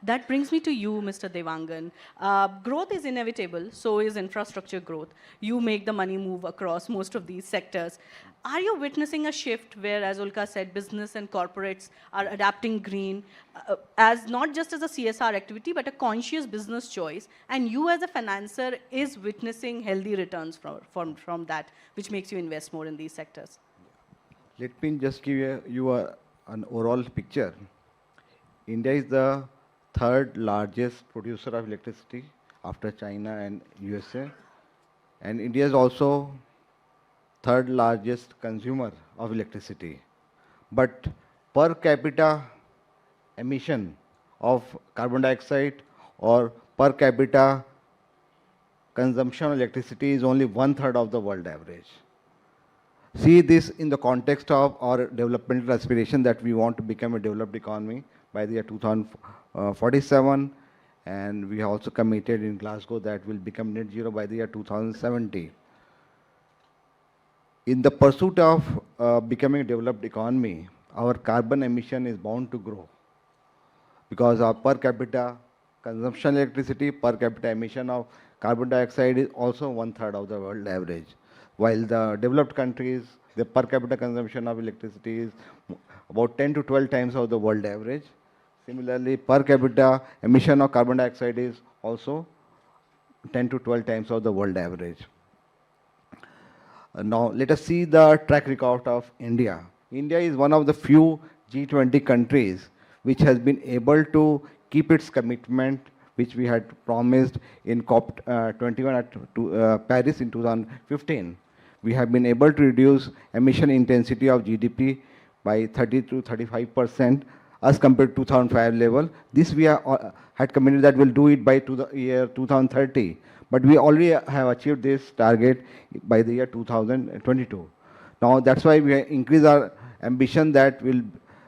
That brings me to you, Mr. Dewangan. Growth is inevitable, so is infrastructure growth. You make the money move across most of these sectors. Are you witnessing a shift where, as Ulka said, business and corporates are adapting green as not just as a CSR activity, but a conscious business choice, and you as a financer is witnessing healthy returns from that, which makes you invest more in these sectors? Let me just give an overall picture. India is the third largest producer of electricity after China and USA. And India is also third largest consumer of electricity. But per capita emission of carbon dioxide or per capita consumption of electricity is only 1/3 of the world average. See this in the context of our developmental aspiration that we want to become a developed economy by the year 2047, and we have also committed in Glasgow that will become net zero by the year 2070. In the pursuit of becoming a developed economy, our carbon emission is bound to grow because our per capita consumption of electricity, per capita emission of carbon dioxide is also 1/3 of the world average. While the developed countries, the per capita consumption of electricity is about 10 to 12 times of the world average. Similarly, per capita emission of carbon dioxide is also 10 to 12 times of the world average. Now, let us see the track record of India. India is one of the few G20 countries which has been able to keep its commitment which we had promised in COP21 at Paris in 2015. We have been able to reduce emission intensity of GDP by 30 to 35% as compared to 2005 level. This we had committed that we'll do it by the year 2030. But we already have achieved this target by the year 2022. Now that's why we increase our ambition that will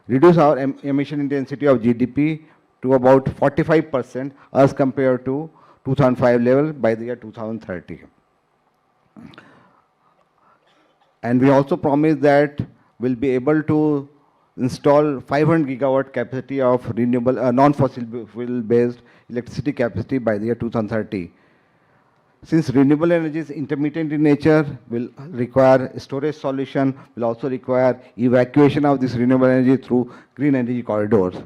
reduce our emission intensity of GDP to about 45% as compared to 2005 level by the year 2030. And we also promise that we'll be able to install 500 gigawatt capacity of renewable, non-fossil fuel based electricity capacity by the year 2030. Since renewable energy is intermittent in nature, will require storage solution, will also require evacuation of this renewable energy through green energy corridors.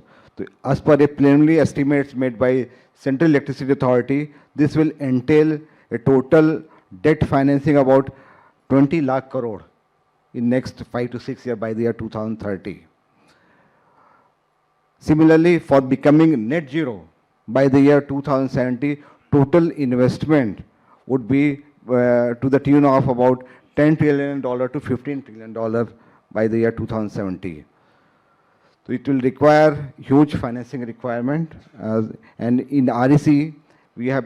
As per the preliminary estimates made by Central Electricity Authority, this will entail a total debt financing about 20 lakh crore in next 5 to 6 years by the year 2030. Similarly, for becoming net zero by the year 2070, total investment would be to the tune of about $10 trillion to $15 trillion by the year 2070. So it will require huge financing requirement. And in REC, we have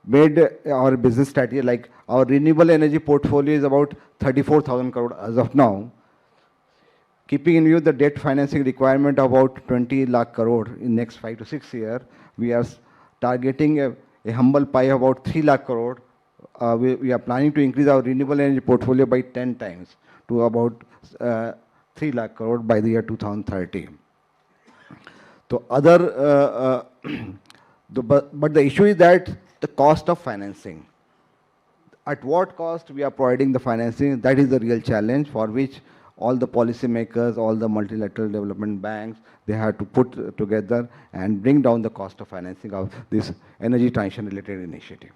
made our business strategy like our renewable energy portfolio is about 34,000 crore as of now. Keeping in view the debt financing requirement of about 20 lakh crore in next 5 to 6 years, we are targeting a humble pie of about 3 lakh crore. We are planning to increase our renewable energy portfolio by 10 times to about 3 lakh crore by the year 2030. So but the issue is that the cost of financing. At what cost we are providing the financing, that is the real challenge for which all the policymakers, all the multilateral development banks, they have to put together and bring down the cost of financing of this energy transition related initiative.